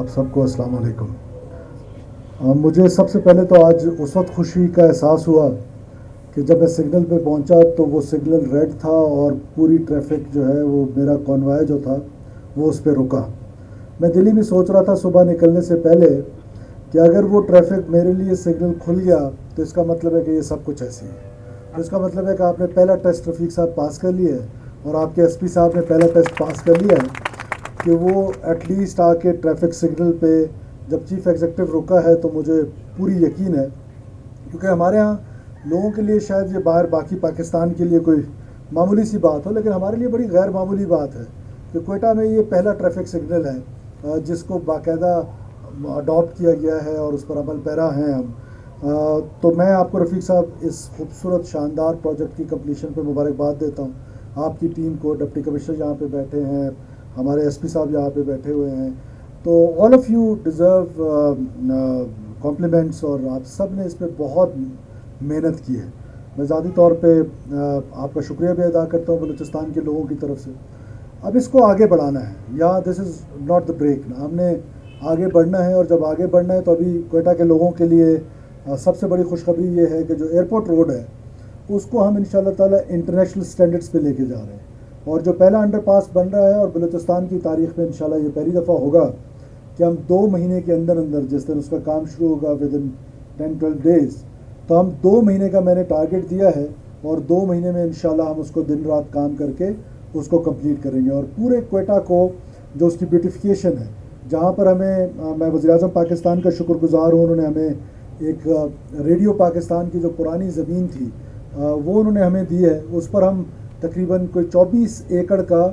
آپ سب کو السلام علیکم۔ مجھے سب سے پہلے تو آج اس وقت خوشی کا احساس ہوا کہ جب میں سگنل پہ پہنچا تو وہ سگنل ریڈ تھا اور پوری ٹریفک جو ہے وہ میرا کانوائے جو تھا وہ اس پہ رکا۔ میں دلی میں سوچ رہا تھا صبح نکلنے سے پہلے کہ اگر وہ ٹریفک میرے لیے سگنل کھل گیا تو اس کا مطلب ہے کہ یہ سب کچھ ایسے ہی، اس کا مطلب ہے کہ آپ نے پہلا ٹیسٹ رفیق صاحب پاس کر لیا ہے اور آپ کے ایس پی صاحب نے پہلا ٹیسٹ پاس کر لیا ہے کہ وہ ایٹ لیسٹ آ کے ٹریفک سگنل پہ جب چیف ایگزیکٹو رکا ہے تو مجھے پوری یقین ہے، کیونکہ ہمارے ہاں لوگوں کے لیے شاید یہ باہر باقی پاکستان کے لیے کوئی معمولی سی بات ہو، لیکن ہمارے لیے بڑی غیر معمولی بات ہے کہ کوئٹہ میں یہ پہلا ٹریفک سگنل ہے جس کو باقاعدہ اڈاپٹ کیا گیا ہے اور اس پر عمل پیرا ہیں ہم۔ تو میں آپ کو رفیق صاحب اس خوبصورت شاندار پروجیکٹ کی کمپلیشن پہ مبارکباد دیتا ہوں، آپ کی ٹیم کو، ڈپٹی کمشنر یہاں پہ بیٹھے ہیں، ہمارے ایس پی صاحب یہاں پہ بیٹھے ہوئے ہیں، تو all of you deserve compliments, اور آپ سب نے اس پہ بہت محنت کی ہے۔ میں ذاتی طور پہ آپ کا شکریہ بھی ادا کرتا ہوں بلوچستان کے لوگوں کی طرف سے۔ اب اس کو آگے بڑھانا ہے، یا دس از ناٹ دا بریک، ہم نے آگے بڑھنا ہے، اور جب آگے بڑھنا ہے تو ابھی کوئٹہ کے لوگوں کے لیے سب سے بڑی خوشخبری یہ ہے کہ جو ایئرپورٹ روڈ ہے اس کو ہم انشاءاللہ تعالی انٹرنیشنل سٹینڈرڈز پہ لے کے جا رہے ہیں، اور جو پہلا انڈر پاس بن رہا ہے اور بلوچستان کی تاریخ میں انشاءاللہ یہ پہلی دفعہ ہوگا کہ ہم 2 مہینے کے اندر اندر، جس دن اس کا کام شروع ہوگا ود ان 10-12 ڈیز، تو ہم 2 مہینے کا میں نے ٹارگٹ دیا ہے، اور 2 مہینے میں انشاءاللہ ہم اس کو دن رات کام کر کے اس کو کمپلیٹ کریں گے، اور پورے کوئٹہ کو جو اس کی بیوٹیفیکیشن ہے، جہاں پر ہمیں میں وزیر اعظم پاکستان کا شکر گزار ہوں، انہوں نے ہمیں ایک ریڈیو پاکستان کی جو پرانی زمین تھی وہ انہوں نے ہمیں دی ہے، اس پر ہم تقریباً کوئی 24 ایکڑ کا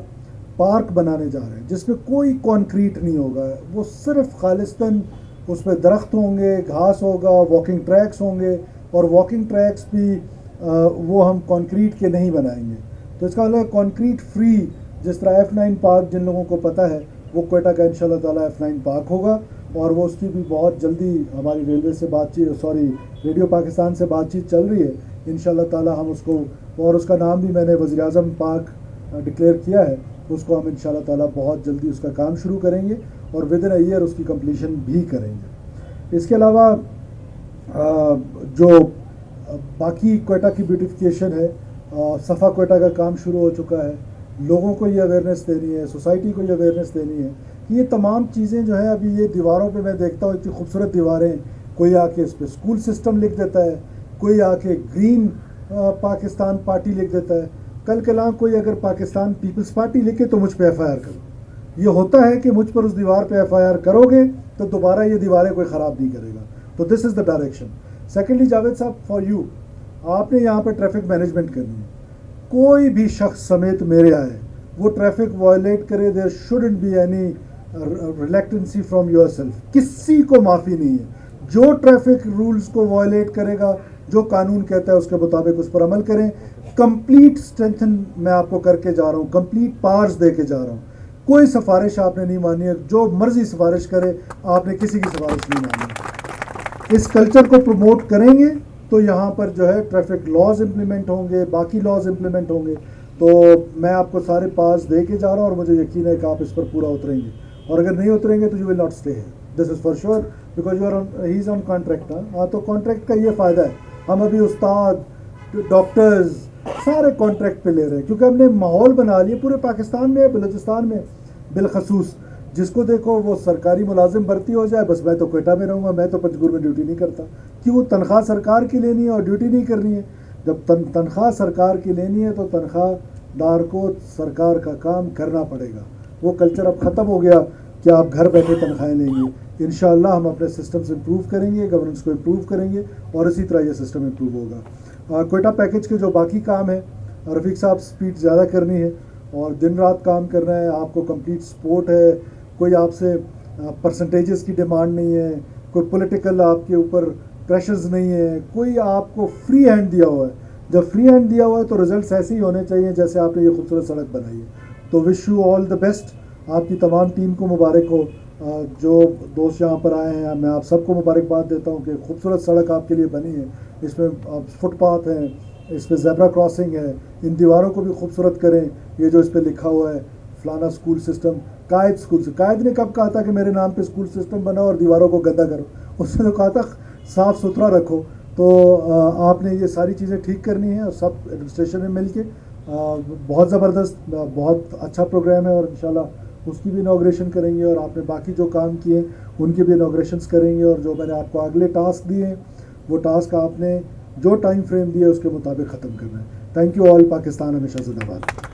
پارک بنانے جا رہے ہیں جس میں کوئی کانکریٹ نہیں ہوگا، وہ صرف خالصتاً اس میں درخت ہوں گے، گھاس ہوگا، واکنگ ٹریکس ہوں گے، اور واکنگ ٹریکس بھی وہ ہم کانکریٹ کے نہیں بنائیں گے، تو اس کا مطلب کانکریٹ فری، جس طرح F9 پارک جن لوگوں کو پتہ ہے وہ کوئٹہ کا انشاءاللہ تعالی F9 پارک ہوگا، اور وہ اس کی بھی بہت جلدی ہماری ریلوے سے ریڈیو پاکستان سے بات چیت چل رہی ہے، انشاءاللہ تعالی ہم اس کو، اور اس کا نام بھی میں نے وزیر اعظم پارک ڈکلیئر کیا ہے، اس کو ہم انشاءاللہ تعالی بہت جلدی اس کا کام شروع کریں گے اور ودن اے ایئر اس کی کمپلیشن بھی کریں گے۔ اس کے علاوہ جو باقی کوئٹہ کی بیوٹیفیکیشن ہے، صفا کوئٹہ کا کام شروع ہو چکا ہے، لوگوں کو یہ اویئرنیس دینی ہے، سوسائٹی کو یہ اویئرنیس دینی ہے کہ یہ تمام چیزیں جو ہیں، ابھی یہ دیواروں پہ میں دیکھتا ہوں اتنی خوبصورت دیواریں، کوئی آ کے اس پہ اسکول سسٹم لکھ دیتا ہے، کوئی آ کے گرین پاکستان پارٹی لکھ دیتا ہے، کل کلاں کوئی اگر پاکستان پیپلز پارٹی لکھے تو مجھ پہ FIR کرو، یہ ہوتا ہے کہ مجھ پر اس دیوار پہ FIR کرو گے تو دوبارہ یہ دیواریں کوئی خراب نہیں کرے گا، تو دس از دا ڈائریکشن۔ سیکنڈلی جاوید صاحب، فار یو، آپ نے یہاں پہ ٹریفک مینجمنٹ کرنی ہے، کوئی بھی شخص سمیت میرے آئے وہ ٹریفک وائلیٹ کرے، dear student be any reluctancy from yourself, کسی کو معافی نہیں ہے، جو ٹریفک رولز کو وائلیٹ کرے گا، جو قانون کہتا ہے اس کے مطابق اس پر عمل کریں، کمپلیٹ اسٹرینتھن میں آپ کو کر کے جا رہا ہوں، کمپلیٹ پاورز دے کے جا رہا ہوں، کوئی سفارش آپ نے نہیں مانی ہے، جو مرضی سفارش کرے، آپ نے کسی کی سفارش نہیں مانی ہے۔ اس کلچر کو پروموٹ کریں گے تو یہاں پر جو ہے ٹریفک لاز امپلیمنٹ ہوں گے، باقی لاز امپلیمنٹ ہوں گے، تو میں آپ کو سارے پاس دے کے جا رہا ہوں، اور مجھے یقین ہے کہ آپ اس پر پورا اتریں گے، اور اگر نہیں اتریں گے تو you will not stay, this is for sure, because he is on contract. ہاں، تو کانٹریکٹ کا یہ فائدہ ہے، ہم ابھی استاد، ڈاکٹرز سارے کانٹریکٹ پہ لے رہے ہیں، کیونکہ ہم نے ماحول بنا لیا پورے پاکستان میں، بلوچستان میں بالخصوص، جس کو دیکھو وہ سرکاری ملازم بھرتی ہو جائے، بس میں تو کوئٹہ میں رہوں گا، میں تو پنجگور میں ڈیوٹی نہیں کرتا، کیوں؟ تنخواہ سرکار کی لینی ہے اور ڈیوٹی نہیں کرنی ہے، جب تنخواہ سرکار کی لینی ہے تو تنخواہ دار کو سرکار کا کام کرنا پڑے گا، وہ کلچر اب ختم ہو گیا کہ آپ گھر بیٹھے تنخواہیں لیں گے۔ انشاءاللہ ہم اپنے سسٹمز امپروو کریں گے، گورننس کو امپروو کریں گے، اور اسی طرح یہ سسٹم امپروو ہوگا۔ کوئٹہ پیکیج کے جو باقی کام ہے، رفیق صاحب سپیڈ زیادہ کرنی ہے اور دن رات کام کرنا ہے، آپ کو کمپلیٹ سپورٹ ہے، کوئی آپ سے پرسنٹیجز کی ڈیمانڈ نہیں ہے، کوئی پولیٹیکل آپ کے اوپر پریشرز نہیں ہے، کوئی آپ کو فری ہینڈ دیا ہوا ہے، جب فری ہینڈ دیا ہوا ہے تو ریزلٹس ایسے ہی ہونے چاہیے جیسے آپ نے یہ خوبصورت سڑک بنائی ہے، تو wish you all the best, آپ کی تمام ٹیم کو مبارک ہو، جو دوست یہاں پر آئے ہیں میں آپ سب کو مبارکباد دیتا ہوں کہ خوبصورت سڑک آپ کے لیے بنی ہے، اس میں فٹ پاتھ ہیں، اس پہ زیبرا کراسنگ ہے، ان دیواروں کو بھی خوبصورت کریں، یہ جو اس پہ لکھا ہوا ہے فلانا اسکول سسٹم، قائد اسکول سے. قائد نے کب کہا تھا کہ میرے نام پہ اسکول سسٹم بناؤ اور دیواروں کو گندا کرو؟ اس نے تو کہا تھا صاف ستھرا رکھو. تو آپ نے یہ ساری چیزیں ٹھیک کرنی ہیں اور سب ایڈمنسٹریشن میں مل کے. بہت زبردست, بہت اچھا پروگرام ہے, اور انشاءاللہ اس کی بھی انوگریشن کریں گے, اور آپ نے باقی جو کام کیے ان کی بھی انوگریشنس کریں گے, اور جو میں نے آپ کو اگلے ٹاسک دیے ہیں وہ ٹاسک آپ نے جو ٹائم فریم دیا اس کے مطابق ختم کرنا ہے. Thank you all. پاکستان ہمیشہ زندہ باد.